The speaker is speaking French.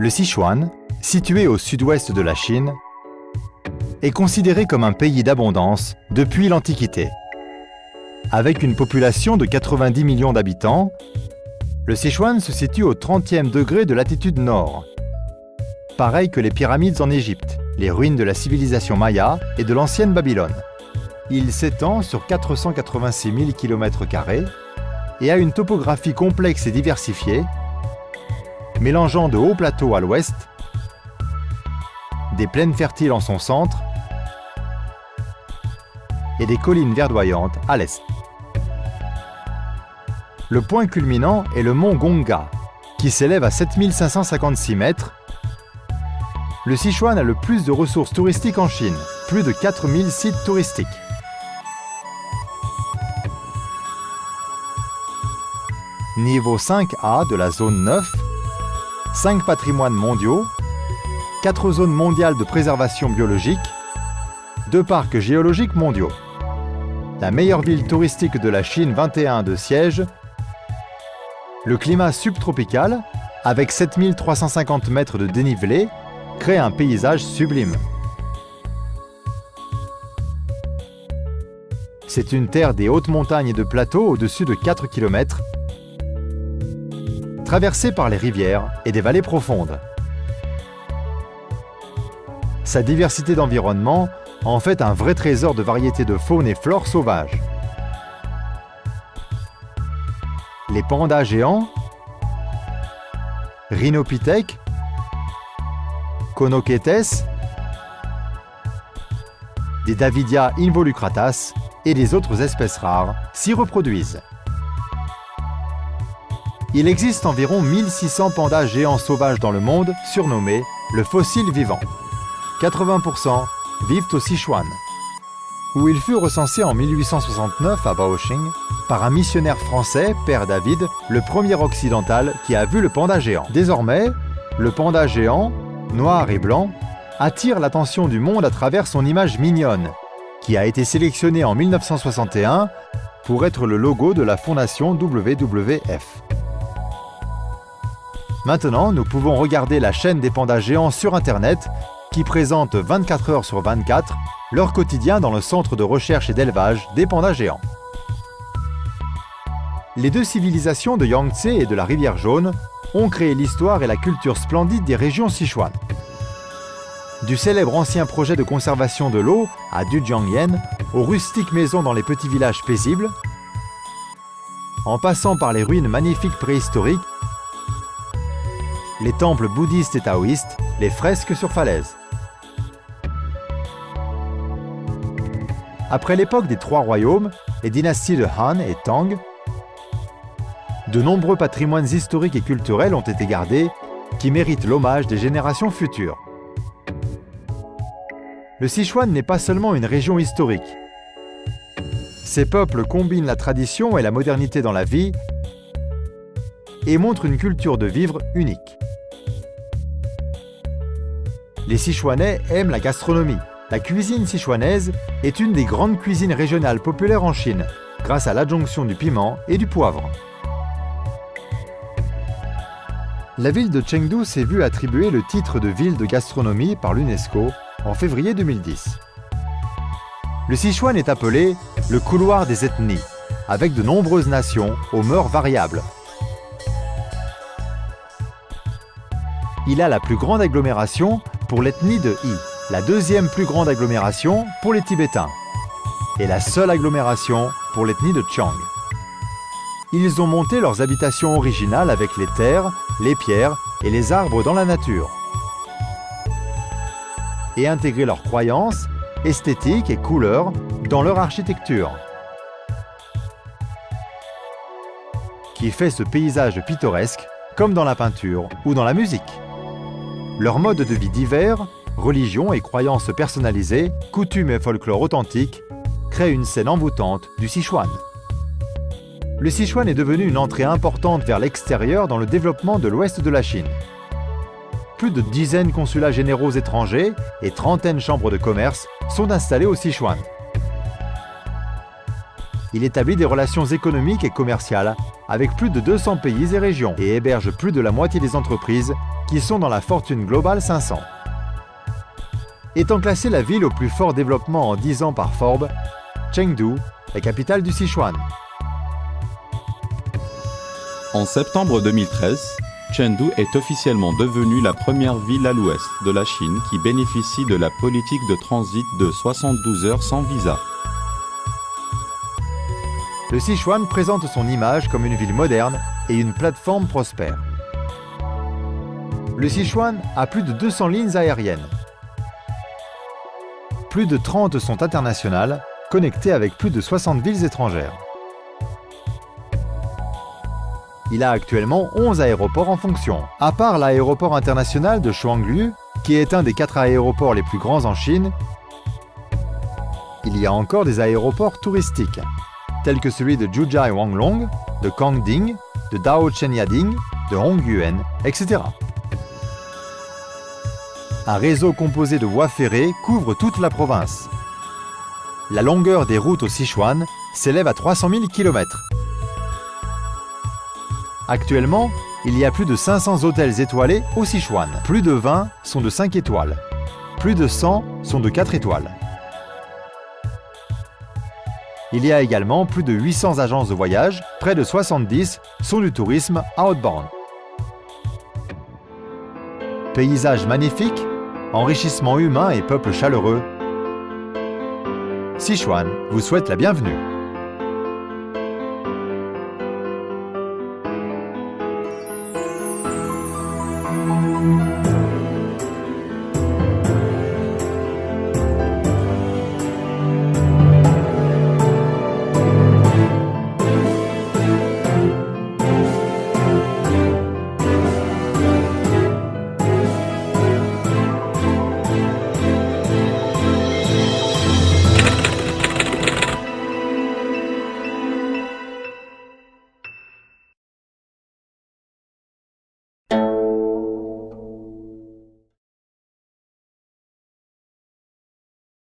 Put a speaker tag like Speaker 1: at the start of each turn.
Speaker 1: Le Sichuan, situé au sud-ouest de la Chine, est considéré comme un pays d'abondance depuis l'Antiquité. Avec une population de 90 millions d'habitants, le Sichuan se situe au 30e degré de latitude nord. Pareil que les pyramides en Égypte, les ruines de la civilisation maya et de l'ancienne Babylone. Il s'étend sur 486 000 km² et a une topographie complexe et diversifiée, mélangeant de hauts plateaux à l'ouest, des plaines fertiles en son centre et des collines verdoyantes à l'est. Le point culminant est le mont Gongga, qui s'élève à 7556 mètres. Le Sichuan a le plus de ressources touristiques en Chine, plus de 4000 sites touristiques. Niveau 5A de la zone 9, 5 patrimoines mondiaux, 4 zones mondiales de préservation biologique, 2 parcs géologiques mondiaux. La meilleure ville touristique de la Chine 21 de siège, le climat subtropical, avec 7350 mètres de dénivelé, crée un paysage sublime. C'est une terre des hautes montagnes et de plateaux au-dessus de 4 km, traversée par les rivières et des vallées profondes. Sa diversité d'environnement en fait un vrai trésor de variétés de faune et flore sauvages. Les pandas géants, Rhinopithèques, Conochetes, des Davidia involucratas et des autres espèces rares s'y reproduisent. Il existe environ 1600 pandas géants sauvages dans le monde, surnommés le fossile vivant. 80% vivent au Sichuan, où il fut recensé en 1869 à Baoxing par un missionnaire français, Père David, le premier occidental qui a vu le panda géant. Désormais, le panda géant, noir et blanc, attire l'attention du monde à travers son image mignonne, qui a été sélectionnée en 1961 pour être le logo de la fondation WWF. Maintenant, nous pouvons regarder la chaîne des pandas géants sur Internet qui présente 24 heures sur 24 leur quotidien dans le centre de recherche et d'élevage des pandas géants. Les deux civilisations de Yangtze et de la rivière Jaune ont créé l'histoire et la culture splendide des régions Sichuan. Du célèbre ancien projet de conservation de l'eau à Dujiangyan, aux rustiques maisons dans les petits villages paisibles, en passant par les ruines magnifiques préhistoriques, les temples bouddhistes et taoïstes, les fresques sur falaises. Après l'époque des Trois Royaumes, les dynasties de Han et Tang, de nombreux patrimoines historiques et culturels ont été gardés qui méritent l'hommage des générations futures. Le Sichuan n'est pas seulement une région historique. Ces peuples combinent la tradition et la modernité dans la vie et montrent une culture de vivre unique. Les Sichuanais aiment la gastronomie. La cuisine sichuanaise est une des grandes cuisines régionales populaires en Chine, grâce à l'adjonction du piment et du poivre. La ville de Chengdu s'est vue attribuer le titre de ville de gastronomie par l'UNESCO en février 2010. Le Sichuan est appelé le couloir des ethnies, avec de nombreuses nations aux mœurs variables. Il a la plus grande agglomération pour l'ethnie de Yi, la deuxième plus grande agglomération pour les Tibétains, et la seule agglomération pour l'ethnie de Qiang. Ils ont monté leurs habitations originales avec les terres, les pierres et les arbres dans la nature, et intégré leurs croyances, esthétiques et couleurs dans leur architecture, qui fait ce paysage pittoresque comme dans la peinture ou dans la musique. Leurs modes de vie divers, religions et croyances personnalisées, coutumes et folklore authentiques créent une scène envoûtante du Sichuan. Le Sichuan est devenu une entrée importante vers l'extérieur dans le développement de l'ouest de la Chine. Plus de dizaines consulats généraux étrangers et trentaines chambres de commerce sont installées au Sichuan. Il établit des relations économiques et commerciales avec plus de 200 pays et régions et héberge plus de la moitié des entreprises qui sont dans la Fortune Global 500. Étant classée la ville au plus fort développement en 10 ans par Forbes, Chengdu est capitale du Sichuan.
Speaker 2: En septembre 2013, Chengdu est officiellement devenue la première ville à l'ouest de la Chine qui bénéficie de la politique de transit de 72 heures sans visa.
Speaker 1: Le Sichuan présente son image comme une ville moderne et une plateforme prospère. Le Sichuan a plus de 200 lignes aériennes. Plus de 30 sont internationales, connectées avec plus de 60 villes étrangères. Il a actuellement 11 aéroports en fonction. À part l'aéroport international de Shuangliu, qui est un des 4 aéroports les plus grands en Chine, il y a encore des aéroports touristiques, tels que celui de Zhujiai Wanglong, de Kangding, de Daochenyading, de Hongyuan, etc. Un réseau composé de voies ferrées couvre toute la province. La longueur des routes au Sichuan s'élève à 300 000 km. Actuellement, il y a plus de 500 hôtels étoilés au Sichuan. Plus de 20 sont de 5 étoiles. Plus de 100 sont de 4 étoiles. Il y a également plus de 800 agences de voyage, près de 70 sont du tourisme outbound. Paysages magnifiques, enrichissement humain et peuple chaleureux, Sichuan vous souhaite la bienvenue.